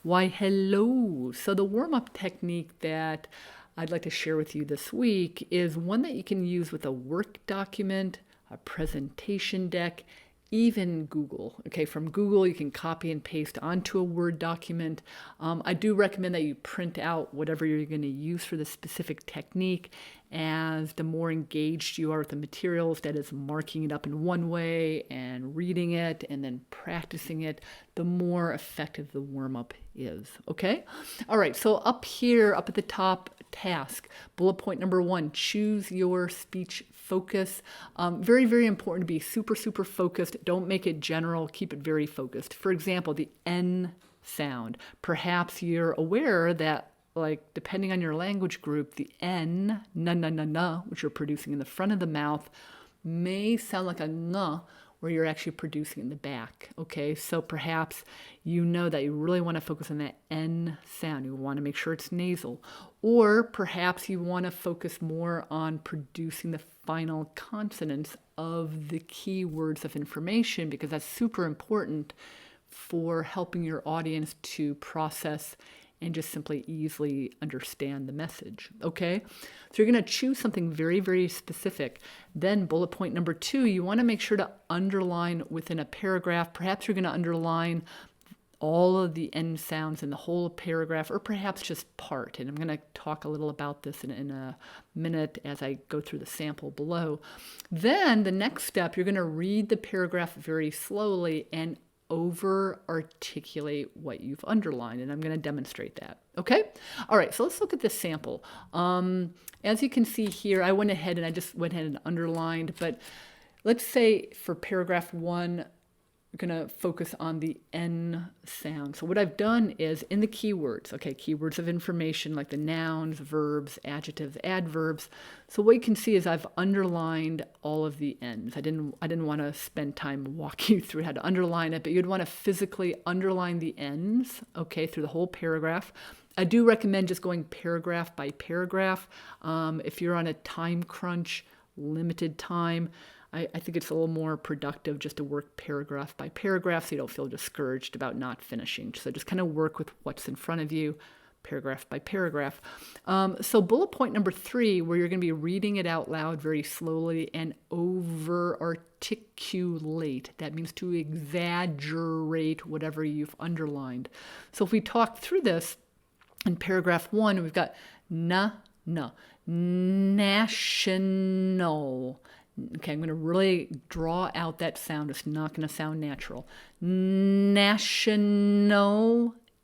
Why, hello. So the warm-up technique that I'd like to share with you this week is one that you can use with a work document, a presentation deck, even Google. Okay, from Google, you can copy and paste onto a Word document. I do recommend that you print out whatever you're going to use for the specific technique, as the more engaged you are with the materials, that is marking it up in one way and reading it and then practicing it, the more effective the warm-up is. Okay? All right, so up here, up at the top, task. Bullet point number 1, choose your speech focus. Very, very important to be super, super focused. Don't make it general. Keep it very focused. For example, the N sound. Perhaps you're aware that, like, depending on your language group, the N, na, na, na, na, which you're producing in the front of the mouth, may sound like a ng, where you're actually producing in the back. Okay, so perhaps you know that you really want to focus on that N sound. You want to make sure it's nasal. Or perhaps you want to focus more on producing the final consonants of the key words of information, because that's super important for helping your audience to process and just simply easily understand the message. Okay, so you're going to choose something very, very specific. Then bullet point number 2, you want to make sure to underline within a paragraph. Perhaps you're going to underline all of the N sounds in the whole paragraph, or perhaps just part. And I'm going to talk a little about this in a minute as I go through the sample below. Then the next step, you're going to read the paragraph very slowly and over articulate what you've underlined, and I'm going to demonstrate that. Okay? All right, so let's look at this sample. As you can see here, I went ahead and underlined, but let's say for paragraph 1, we're going to focus on the N sound. So what I've done is in the keywords, okay, keywords of information like the nouns, verbs, adjectives, adverbs. So what you can see is I've underlined all of the N's. I didn't want to spend time walking you through how to underline it, but you'd want to physically underline the N's, okay, through the whole paragraph. I do recommend just going paragraph by paragraph. If you're on a time crunch, limited time, I think it's a little more productive just to work paragraph by paragraph so you don't feel discouraged about not finishing. So just kind of work with what's in front of you, paragraph by paragraph. So bullet point number 3, where you're going to be reading it out loud very slowly and over-articulate. That means to exaggerate whatever you've underlined. So if we talk through this, in paragraph 1, we've got na, na, national. Okay, I'm going to really draw out that sound. It's not going to sound natural. National.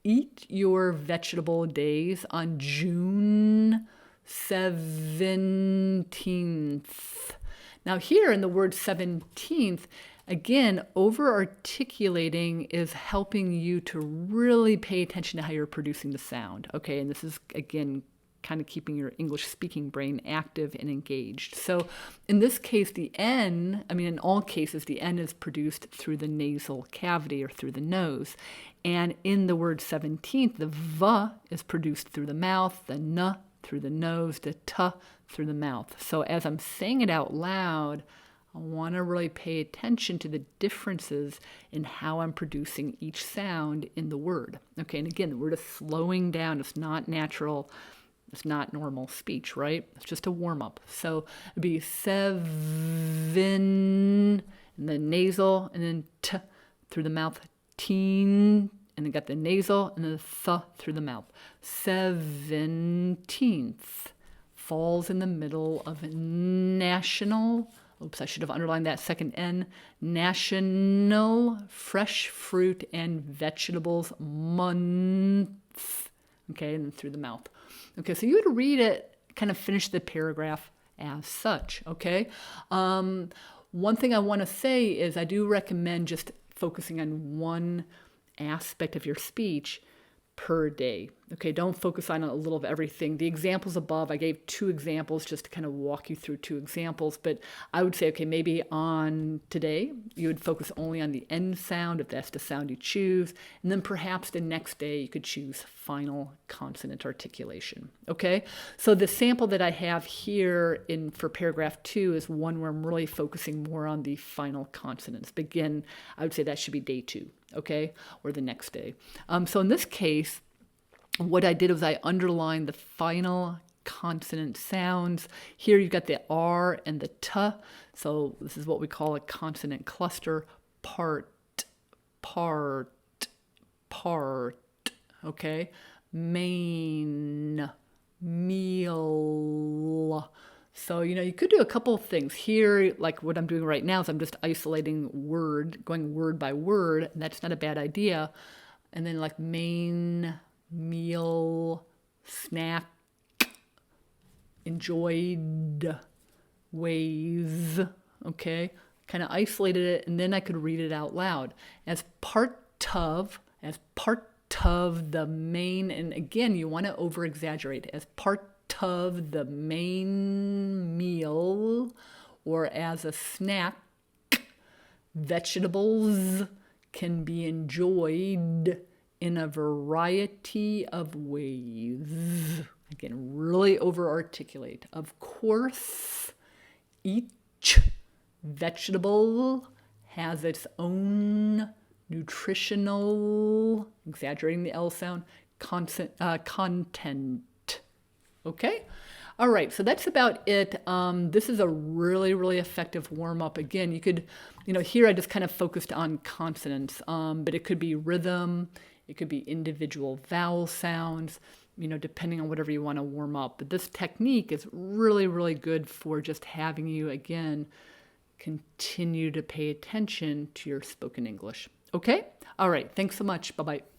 Eat your vegetable days on June 17th. Now here in the word 17th, again, over-articulating is helping you to really pay attention to how you're producing the sound. Okay, and this is, again, kind of keeping your English speaking brain active and engaged. So in this case, the N, in all cases, the N is produced through the nasal cavity or through the nose. And in the word 17th, the V is produced through the mouth, the N through the nose, the T through the mouth. So as I'm saying it out loud, I want to really pay attention to the differences in how I'm producing each sound in the word. Okay, and again, the word is slowing down. It's not natural. It's not normal speech, right? It's just a warm-up. So it'd be 7, and then nasal, and then T through the mouth, teen, and then got the nasal, and then the th through the mouth. 17th falls in the middle of national. Oops, I should have underlined that second N. National Fresh Fruit and Vegetables Month. Okay, and then through the mouth. Okay, so you would read it, kind of finish the paragraph as such, okay? One thing I want to say is I do recommend just focusing on one aspect of your speech per day. Okay, don't focus on a little of everything. The examples above, I gave 2 examples just to kind of walk you through 2 examples, but I would say, okay, maybe on today, you would focus only on the N sound, if that's the sound you choose, and then perhaps the next day you could choose final consonant articulation. Okay, so the sample that I have here for paragraph 2 is one where I'm really focusing more on the final consonants. But again, I would say that should be day 2. okay, or the next day. So in this case, what I did was I underlined the final consonant sounds. Here you've got the R and the T. So this is what we call a consonant cluster. Part, part, part, okay? Main, meal. So, you could do a couple of things. Here, like what I'm doing right now is I'm just isolating word, going word by word, and that's not a bad idea. And then like main, meal, snack, enjoyed, ways, okay? Kind of isolated it, and then I could read it out loud. As part of the main, and again, you want to over-exaggerate, as part of the main meal, or as a snack, vegetables can be enjoyed in a variety of ways. Again, really over-articulate. Of course, each vegetable has its own nutritional, exaggerating the L sound, content. Okay? All right, so that's about it. This is a really, really effective warm-up. Again, you could, here I just kind of focused on consonants, but it could be rhythm, it could be individual vowel sounds, depending on whatever you want to warm up. But this technique is really, really good for just having you, again, continue to pay attention to your spoken English. Okay? All right, thanks so much. Bye-bye.